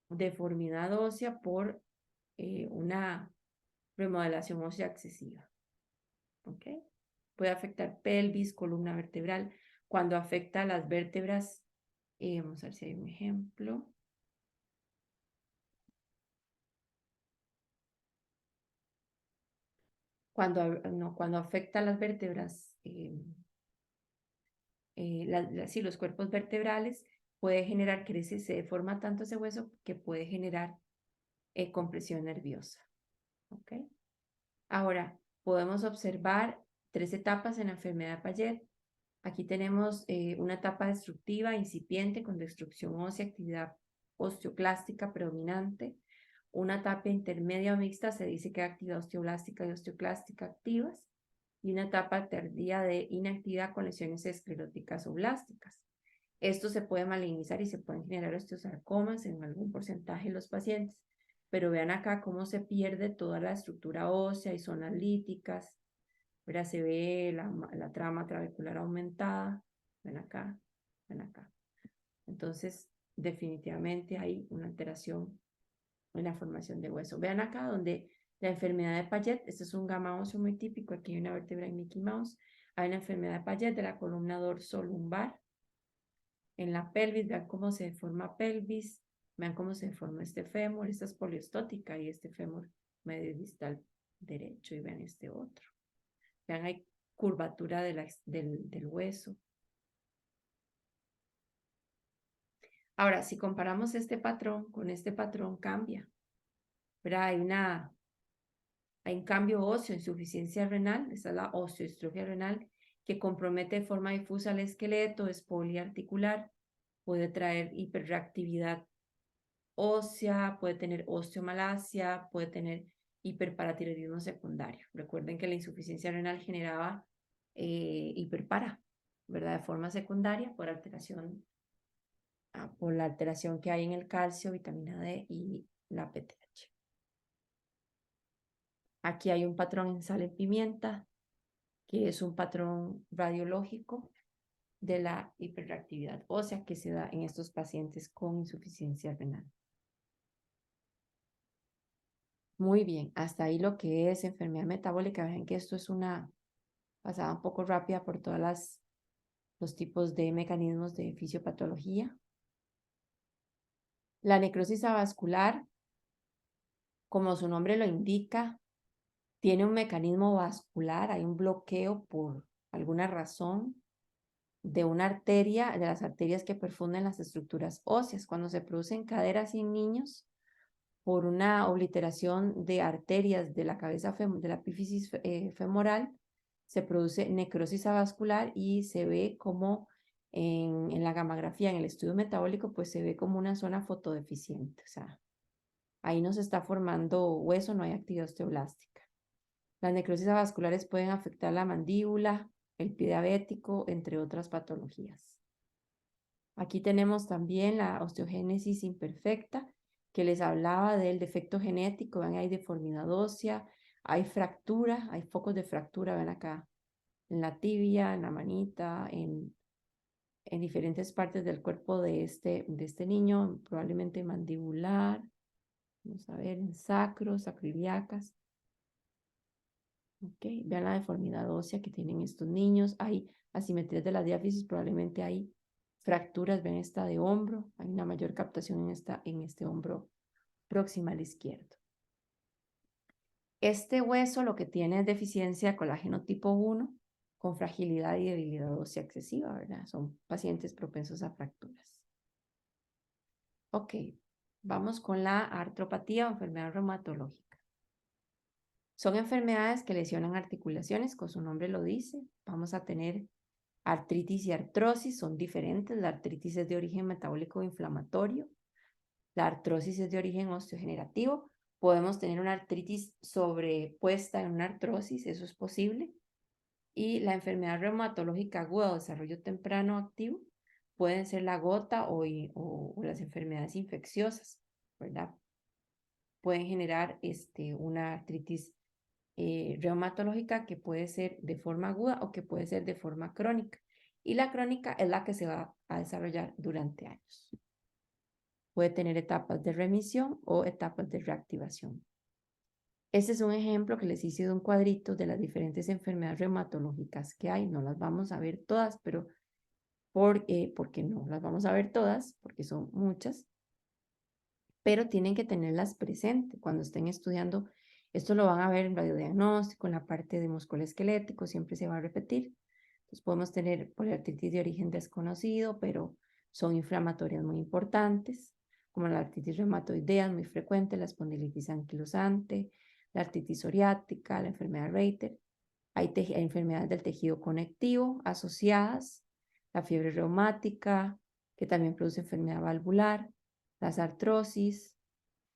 deformidad ósea por una remodelación ósea excesiva. ¿Ok? Puede afectar pelvis, columna vertebral. Cuando afecta las vértebras, vamos a ver si hay un ejemplo. Cuando afecta las vértebras, sí, los cuerpos vertebrales, puede generar que se deforma tanto ese hueso que puede generar compresión nerviosa. ¿Ok? Ahora, podemos observar 3 etapas en la enfermedad de Payet. Aquí tenemos una etapa destructiva, incipiente, con destrucción ósea, actividad osteoclástica predominante. Una etapa intermedia o mixta, se dice que hay actividad osteoblástica y osteoclástica activas. Y una etapa tardía de inactividad con lesiones escleróticas o blásticas. Esto se puede malignizar y se pueden generar osteosarcomas en algún porcentaje de los pacientes. Pero vean acá cómo se pierde toda la estructura ósea y zonas líticas. Mira, se ve la trama trabecular aumentada. Ven acá, ven acá. Entonces, definitivamente hay una alteración en la formación de hueso. Vean acá donde la enfermedad de Payet, este es un gamma óseo muy típico, aquí hay una vértebra en Mickey Mouse, hay una enfermedad de Payet de la columna dorso-lumbar. En la pelvis, vean cómo se deforma pelvis, vean cómo se deforma este fémur, esta es poliostótica y este fémur medio distal derecho, y vean este otro. Vean, hay curvatura del hueso. Ahora, si comparamos este patrón con este patrón, cambia. Pero hay un cambio óseo, insuficiencia renal, esa es la osteoestrofia renal, que compromete de forma difusa el esqueleto, es poliarticular, puede traer hiperreactividad ósea, puede tener osteomalacia, puede tener hiperparatiroidismo secundario. Recuerden que la insuficiencia renal generaba hiperpara, ¿verdad? De forma secundaria por por la alteración que hay en el calcio, vitamina D y la PTH. Aquí hay un patrón en sal en pimienta, que es un patrón radiológico de la hiperreactividad ósea que se da en estos pacientes con insuficiencia renal. Muy bien, hasta ahí lo que es enfermedad metabólica. Ven que esto es una pasada un poco rápida por todos los tipos de mecanismos de fisiopatología. La necrosis avascular, como su nombre lo indica, tiene un mecanismo vascular, hay un bloqueo por alguna razón de una arteria, de las arterias que perfunden las estructuras óseas. Cuando se producen caderas en niños, por una obliteración de arterias de la cabeza, de la epífisis femoral, se produce necrosis avascular y se ve como en la gammagrafía, en el estudio metabólico, pues se ve como una zona fotodeficiente. O sea, ahí no se está formando hueso, no hay actividad osteoblástica. Las necrosis avasculares pueden afectar la mandíbula, el pie diabético, entre otras patologías. Aquí tenemos también la osteogénesis imperfecta, que les hablaba del defecto genético. Ven, hay deformidad ósea, hay fractura, hay focos de fractura, ven acá, en la tibia, en la manita, en diferentes partes del cuerpo de este niño, probablemente mandibular, vamos a ver, en sacro, sacroiliacas. Okay. Vean la deformidad ósea que tienen estos niños. Hay asimetrías de la diáfisis, probablemente hay fracturas. Ven esta de hombro. Hay una mayor captación en este hombro proximal izquierdo. Este hueso lo que tiene es deficiencia de colágeno tipo 1 con fragilidad y debilidad ósea excesiva, ¿verdad? Son pacientes propensos a fracturas. Ok, vamos con la artropatía o enfermedad reumatológica. Son enfermedades que lesionan articulaciones, como su nombre lo dice. Vamos a tener artritis y artrosis, son diferentes. La artritis es de origen metabólico inflamatorio. La artrosis es de origen osteogenerativo. Podemos tener una artritis sobrepuesta en una artrosis, eso es posible. Y la enfermedad reumatológica aguda o desarrollo temprano activo pueden ser la gota o las enfermedades infecciosas, ¿verdad? Pueden generar una artritis reumatológica que puede ser de forma aguda o que puede ser de forma crónica. Y la crónica es la que se va a desarrollar durante años. Puede tener etapas de remisión o etapas de reactivación. Este es un ejemplo que les hice de un cuadrito de las diferentes enfermedades reumatológicas que hay. No las vamos a ver todas, pero porque no las vamos a ver todas, porque son muchas, pero tienen que tenerlas presentes cuando estén estudiando. Esto lo van a ver en radiodiagnóstico, en la parte de músculo esquelético, siempre se va a repetir. Entonces podemos tener poliartritis de origen desconocido, pero son inflamatorias muy importantes, como la artritis reumatoidea, muy frecuente, la espondilitis anquilosante, la artritis psoriática, la enfermedad Reiter. Hay enfermedades del tejido conectivo asociadas, la fiebre reumática, que también produce enfermedad valvular, las artrosis.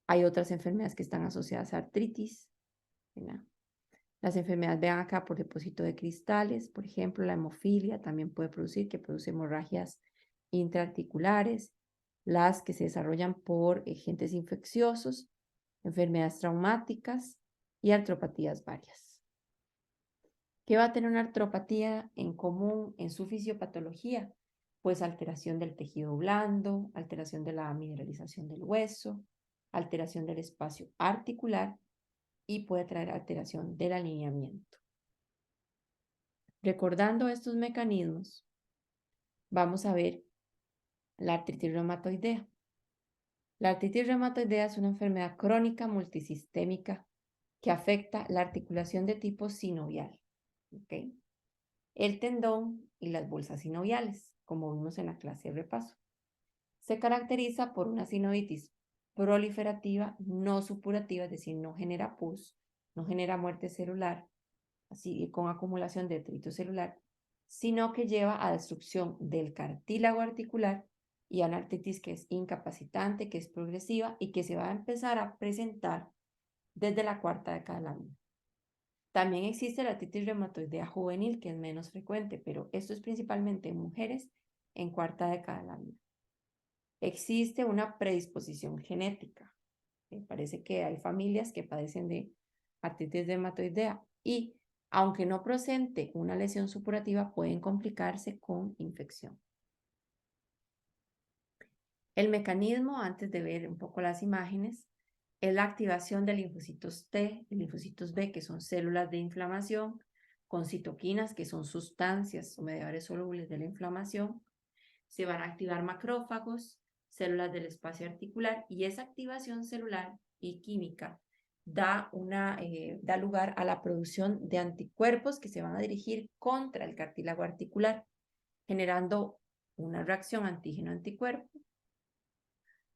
Hay otras enfermedades que están asociadas a artritis, ¿verdad? Las enfermedades, vean acá, por depósito de cristales, por ejemplo, la hemofilia también puede producir, que produce hemorragias intraarticulares, las que se desarrollan por agentes infecciosos, enfermedades traumáticas y artropatías varias. ¿Qué va a tener una artropatía en común en su fisiopatología? Pues alteración del tejido blando, alteración de la mineralización del hueso, alteración del espacio articular y puede traer alteración del alineamiento. Recordando estos mecanismos, vamos a ver la artritis reumatoidea. La artritis reumatoidea es una enfermedad crónica multisistémica que afecta la articulación de tipo sinovial, ¿ok? El tendón y las bolsas sinoviales, como vimos en la clase de repaso. Se caracteriza por una sinovitis proliferativa, no supurativa, es decir, no genera pus, no genera muerte celular, así con acumulación de detrito celular, sino que lleva a destrucción del cartílago articular y a una artritis que es incapacitante, que es progresiva y que se va a empezar a presentar desde la cuarta década de la vida. También existe la artritis reumatoidea juvenil, que es menos frecuente, pero esto es principalmente en mujeres en cuarta década de la vida. Existe una predisposición genética. Me parece que hay familias que padecen de artritis reumatoidea y, aunque no presente una lesión supurativa, pueden complicarse con infección. El mecanismo, antes de ver un poco las imágenes, es la activación de linfocitos T y linfocitos B, que son células de inflamación, con citoquinas, que son sustancias o mediadores solubles de la inflamación. Se van a activar macrófagos, células del espacio articular, y esa activación celular y química da lugar a la producción de anticuerpos que se van a dirigir contra el cartílago articular, generando una reacción antígeno-anticuerpo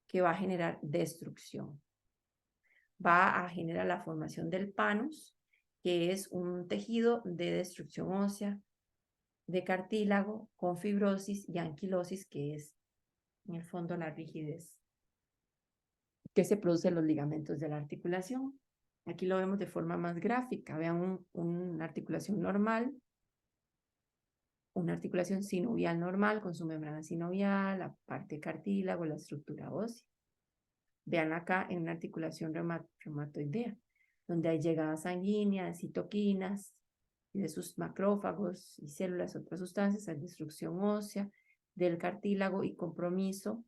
que va a generar destrucción. Va a generar la formación del panus, que es un tejido de destrucción ósea, de cartílago, con fibrosis y anquilosis, que es en el fondo la rigidez que se produce en los ligamentos de la articulación. Aquí lo vemos de forma más gráfica. Vean una articulación normal, una articulación sinovial normal con su membrana sinovial, la parte cartílago, la estructura ósea. Vean acá en una articulación reumatoidea, donde hay llegada sanguínea de citoquinas y de sus macrófagos y células, otras sustancias, hay destrucción ósea del cartílago y compromiso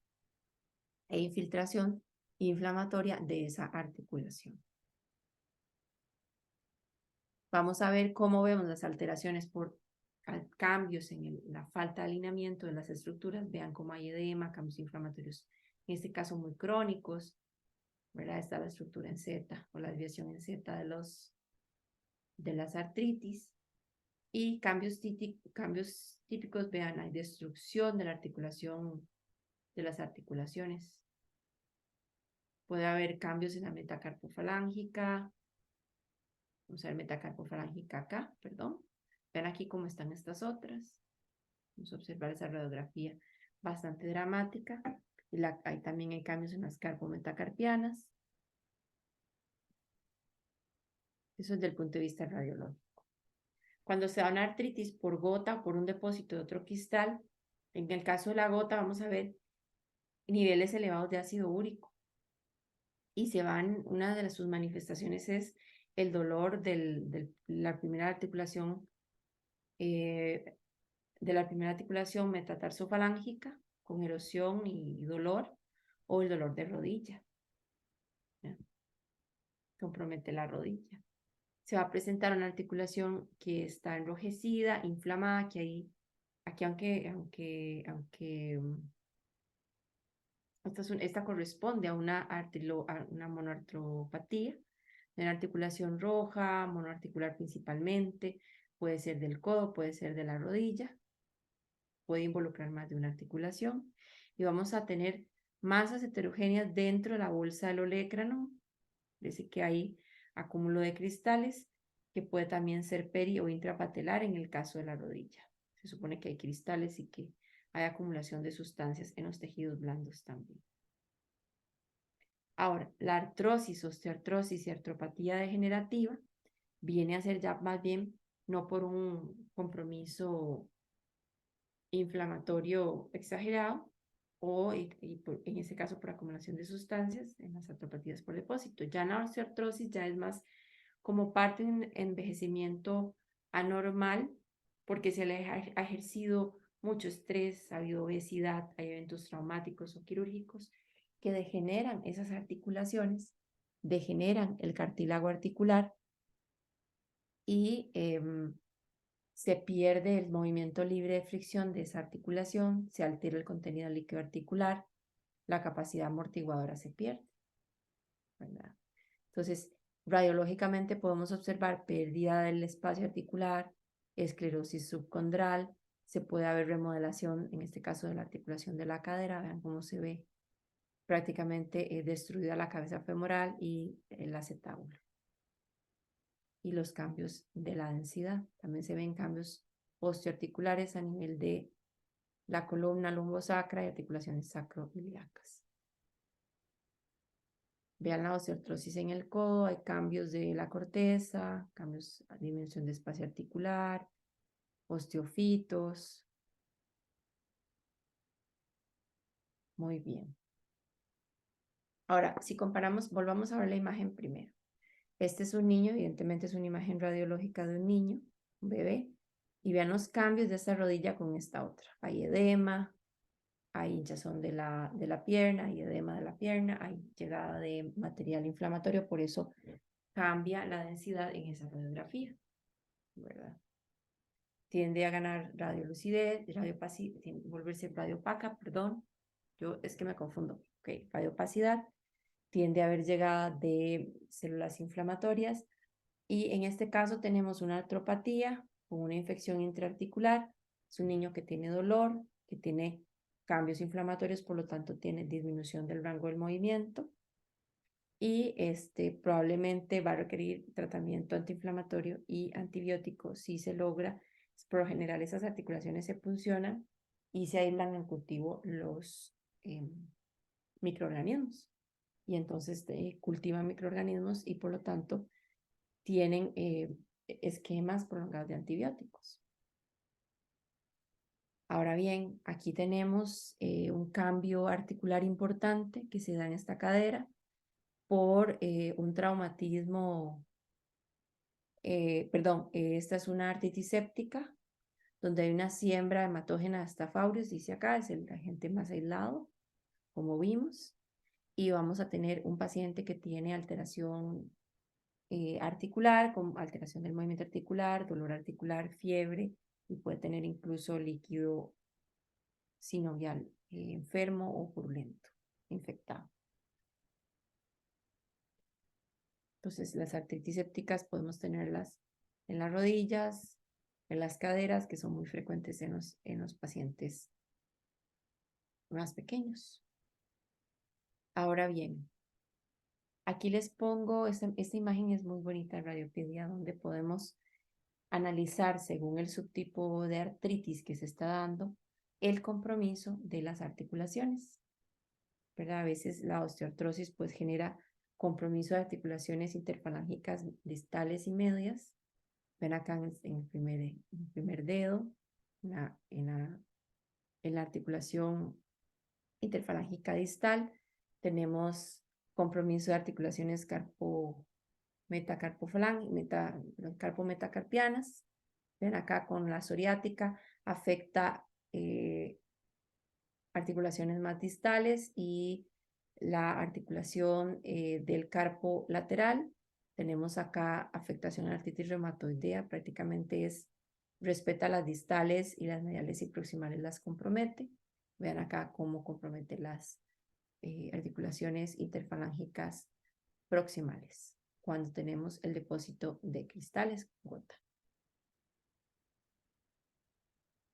e infiltración inflamatoria de esa articulación. Vamos a ver cómo vemos las alteraciones por cambios en la falta de alineamiento de las estructuras. Vean cómo hay edema, cambios inflamatorios, en este caso muy crónicos, ¿verdad? Está la estructura en Z o la desviación en Z de las artritis. Y cambios típicos, vean, hay destrucción de la articulación, de las articulaciones. Puede haber cambios en la metacarpofalángica. Vamos a ver metacarpofalángica acá, perdón. Vean aquí cómo están estas otras. Vamos a observar esa radiografía bastante dramática. Y ahí también hay cambios en las carpometacarpianas. Eso es desde el punto de vista radiológico. Cuando se da una artritis por gota o por un depósito de otro cristal, en el caso de la gota vamos a ver niveles elevados de ácido úrico. Y una de sus manifestaciones es el dolor de la primera articulación, metatarsofalángica, con erosión y dolor, o el dolor de rodilla. ¿Ya? Compromete la rodilla. Se va a presentar una articulación que está enrojecida, inflamada, aquí aunque esta corresponde a una monoartropatía, de una articulación roja, monoarticular principalmente, puede ser del codo, puede ser de la rodilla, puede involucrar más de una articulación, y vamos a tener masas heterogéneas dentro de la bolsa del olecrano, dice que hay acúmulo de cristales, que puede también ser peri o intrapatelar en el caso de la rodilla. Se supone que hay cristales y que hay acumulación de sustancias en los tejidos blandos también. Ahora, la artrosis, osteoartrosis y artropatía degenerativa viene a ser ya más bien no por un compromiso inflamatorio exagerado o en ese caso por acumulación de sustancias en las artropatías por depósito. Ya la osteoartrosis ya es más como parte de un envejecimiento anormal porque se le ha ejercido mucho estrés, ha habido obesidad, hay eventos traumáticos o quirúrgicos que degeneran esas articulaciones, degeneran el cartílago articular y se pierde el movimiento libre de fricción de esa articulación, se altera el contenido líquido articular, la capacidad amortiguadora se pierde, ¿verdad? Entonces, radiológicamente podemos observar pérdida del espacio articular, esclerosis subcondral, se puede haber remodelación, en este caso de la articulación de la cadera, vean cómo se ve prácticamente destruida la cabeza femoral y el acetábulo. Y los cambios de la densidad. También se ven cambios osteoarticulares a nivel de la columna lumbosacra y articulaciones sacroiliacas. Vean la osteoartrosis en el codo, hay cambios de la corteza, cambios a dimensión de espacio articular, osteofitos. Muy bien. Ahora, si comparamos, volvamos a ver la imagen primero. Este es un niño, evidentemente es una imagen radiológica de un niño, un bebé, y vean los cambios de esta rodilla con esta otra. Hay edema, hay hinchazón de la pierna, hay edema de la pierna, hay llegada de material inflamatorio, por eso cambia la densidad en esa radiografía, ¿verdad? Tiende a ganar radiolucidez, volverse radiopaca, perdón, yo es que me confundo, ok, radiopacidad, tiende a haber llegada de células inflamatorias, y en este caso tenemos una artropatía con una infección intraarticular, es un niño que tiene dolor, que tiene cambios inflamatorios, por lo tanto tiene disminución del rango del movimiento, y probablemente va a requerir tratamiento antiinflamatorio y antibiótico si se logra. Por lo general esas articulaciones se puncionan y se aíslan en cultivo los microorganismos, y entonces cultivan microorganismos y por lo tanto tienen esquemas prolongados de antibióticos. Ahora bien, aquí tenemos un cambio articular importante que se da en esta cadera por un traumatismo, esta es una artritis séptica, donde hay una siembra hematógena de Staph aureus, dice acá, es el agente más aislado, como vimos, y vamos a tener un paciente que tiene alteración articular, con alteración del movimiento articular, dolor articular, fiebre, y puede tener incluso líquido sinovial enfermo o purulento, infectado. Entonces, las artritis sépticas podemos tenerlas en las rodillas, en las caderas, que son muy frecuentes en los pacientes más pequeños. Ahora bien, aquí les pongo, esta imagen es muy bonita en Radiopedia, donde podemos analizar según el subtipo de artritis que se está dando, el compromiso de las articulaciones, ¿verdad? A veces la osteoartrosis pues genera compromiso de articulaciones interfalángicas distales y medias, Ven acá en el primer dedo, en la articulación interfalángica distal, tenemos compromiso de articulaciones carpometacarpianas. Ven acá con la psoriática, afecta articulaciones más distales y la articulación del carpo lateral. Tenemos acá afectación a la artritis reumatoidea, prácticamente respeta las distales y las mediales y proximales las compromete. Vean acá cómo compromete las articulaciones interfalángicas proximales cuando tenemos el depósito de cristales gota.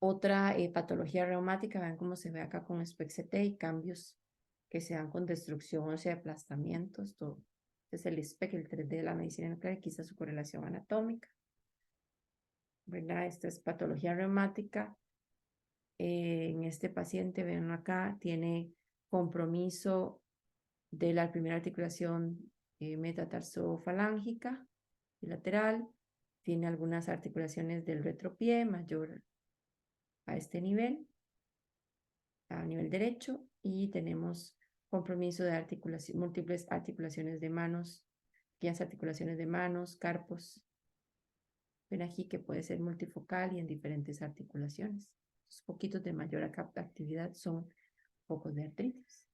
Otra patología reumática, vean cómo se ve acá con SPECT y cambios que se dan con destrucción ósea, aplastamientos. Todo. Este es el SPEC, el 3D de la medicina nuclear, quizás su correlación anatómica. ¿Verdad? Esta es patología reumática. En este paciente, ven acá, tiene compromiso de la primera articulación metatarsofalángica bilateral. Tiene algunas articulaciones del retropié mayor a este nivel, a nivel derecho, y tenemos compromiso de múltiples articulaciones de manos, pequeñas articulaciones de manos, carpos. Ven aquí que puede ser multifocal y en diferentes articulaciones. Los poquitos de mayor actividad son focos de artritis.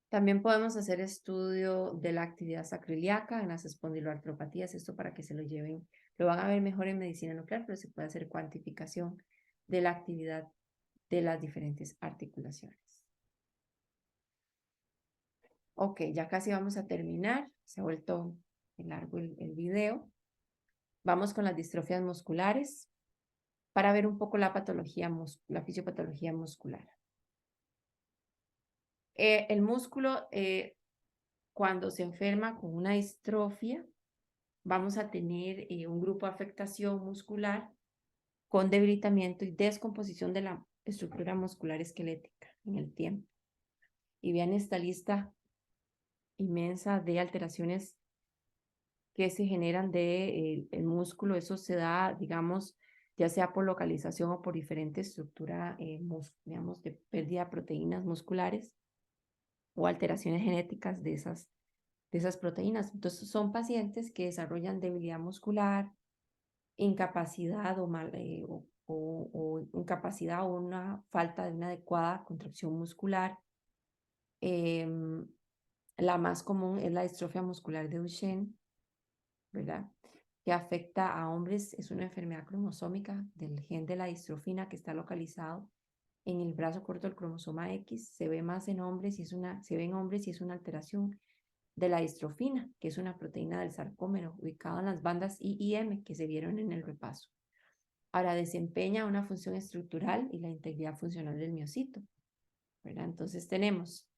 También podemos hacer estudio de la actividad sacroiliaca en las espondiloartropatías, esto para que se lo lleven, lo van a ver mejor en medicina nuclear, pero se puede hacer cuantificación de la actividad de las diferentes articulaciones. Ok, ya casi vamos a terminar, se ha vuelto largo el video. Vamos con las distrofias musculares para ver un poco la patología, la fisiopatología muscular. El músculo, cuando se enferma con una distrofia, vamos a tener un grupo de afectación muscular con debilitamiento y descomposición de la estructura muscular esquelética en el tiempo. Y vean esta lista inmensa de alteraciones que se generan del músculo. Eso se da, digamos, ya sea por localización o por diferente estructura, digamos, de pérdida de proteínas musculares o alteraciones genéticas de esas proteínas. Entonces, son pacientes que desarrollan debilidad muscular, incapacidad o incapacidad o una falta de una adecuada contracción muscular. La más común es la distrofia muscular de Duchenne, ¿verdad? Que afecta a hombres, es una enfermedad cromosómica del gen de la distrofina que está localizado en el brazo corto del cromosoma X. Se ve más en hombres y se ve en hombres y es una alteración de la distrofina, que es una proteína del sarcómero ubicada en las bandas I y M que se vieron en el repaso. Ahora desempeña una función estructural y la integridad funcional del miocito, ¿verdad? Entonces tenemos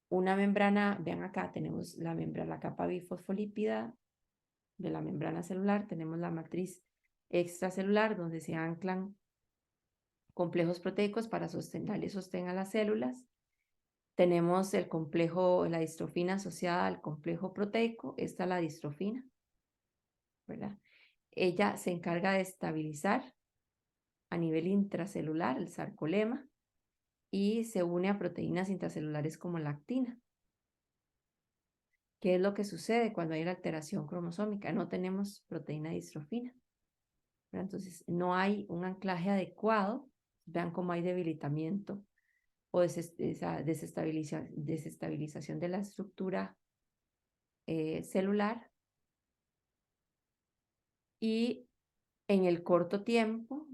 una membrana, vean acá, tenemos la capa bifosfolípida de la membrana celular, tenemos la matriz extracelular donde se anclan complejos proteicos para darle sostén a las células. Tenemos el complejo, la distrofina asociada al complejo proteico, esta es la distrofina, ¿verdad? Ella se encarga de estabilizar a nivel intracelular el sarcolema y se une a proteínas intracelulares como la actina. ¿Qué es lo que sucede cuando hay una alteración cromosómica? No tenemos proteína distrofina, ¿verdad? Entonces, no hay un anclaje adecuado. Vean cómo hay debilitamiento o esa desestabilización de la estructura celular. Y en el corto tiempo,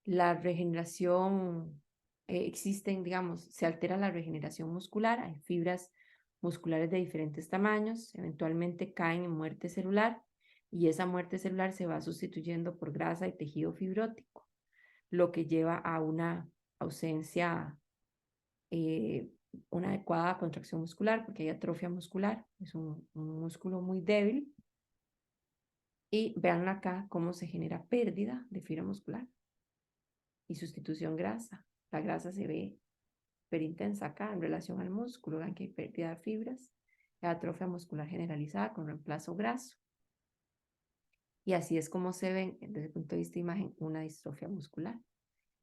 la regeneración, existen, digamos, se altera la regeneración muscular, hay fibras musculares de diferentes tamaños, eventualmente caen en muerte celular y esa muerte celular se va sustituyendo por grasa y tejido fibrótico, lo que lleva a una ausencia, una adecuada contracción muscular, porque hay atrofia muscular, es un músculo muy débil. Y vean acá cómo se genera pérdida de fibra muscular y sustitución grasa. La grasa se ve súper intensa acá en relación al músculo, vean que hay pérdida de fibras. atrofia muscular generalizada con reemplazo graso. Y así es como se ven, desde el punto de vista de imagen, una distrofia muscular.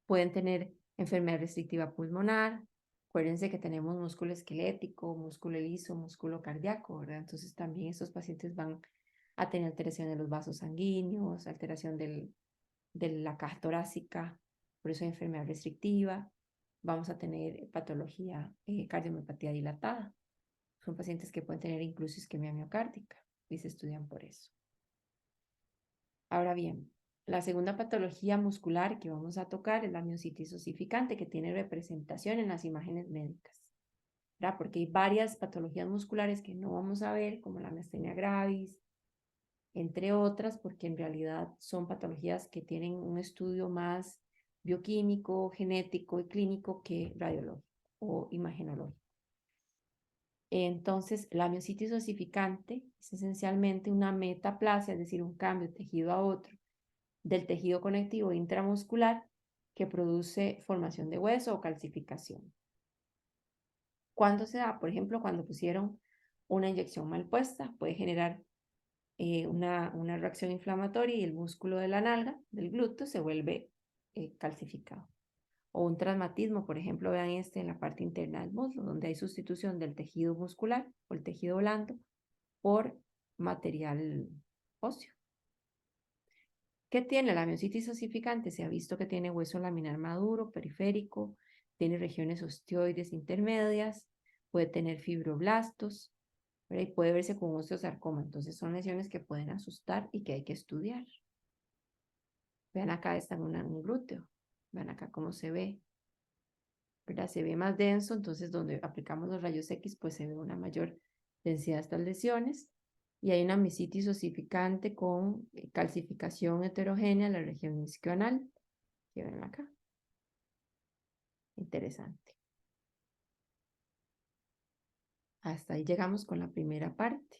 Pueden tener enfermedad restrictiva pulmonar. Acuérdense que tenemos músculo esquelético, músculo liso, músculo cardíaco, ¿verdad? Entonces también estos pacientes van a tener alteración de los vasos sanguíneos, alteración de la caja torácica, por eso hay enfermedad restrictiva. Vamos a tener patología cardiomiopatía dilatada. Son pacientes que pueden tener incluso isquemia miocárdica y se estudian por eso. Ahora bien, la segunda patología muscular que vamos a tocar es la miositis osificante, que tiene representación en las imágenes médicas, ¿verdad? Porque hay varias patologías musculares que no vamos a ver, como la miastenia gravis, entre otras, porque en realidad son patologías que tienen un estudio más bioquímico, genético y clínico que radiológico o imagenológico. Entonces, la miositis osificante es esencialmente una metaplasia, es decir, un cambio de tejido a otro del tejido conectivo intramuscular que produce formación de hueso o calcificación. ¿Cuándo se da? Por ejemplo, cuando pusieron una inyección mal puesta, puede generar una reacción inflamatoria y el músculo de la nalga, del glúteo, se vuelve calcificado. O un traumatismo, por ejemplo, vean en la parte interna del muslo, donde hay sustitución del tejido muscular o el tejido blando por material óseo. ¿Qué tiene la miositis osificante? Se ha visto que tiene hueso laminar maduro, periférico, tiene regiones osteoides intermedias, puede tener fibroblastos, ¿verdad? Y puede verse con osteosarcoma. Entonces son lesiones que pueden asustar y que hay que estudiar. Vean acá está un glúteo. Vean acá cómo se ve. ¿Verdad? Se ve más denso, entonces donde aplicamos los rayos X, pues se ve una mayor densidad de estas lesiones. Y hay una miositis osificante con calcificación heterogénea en la región isquioanal. Que ven acá. Interesante. Hasta ahí llegamos con la primera parte.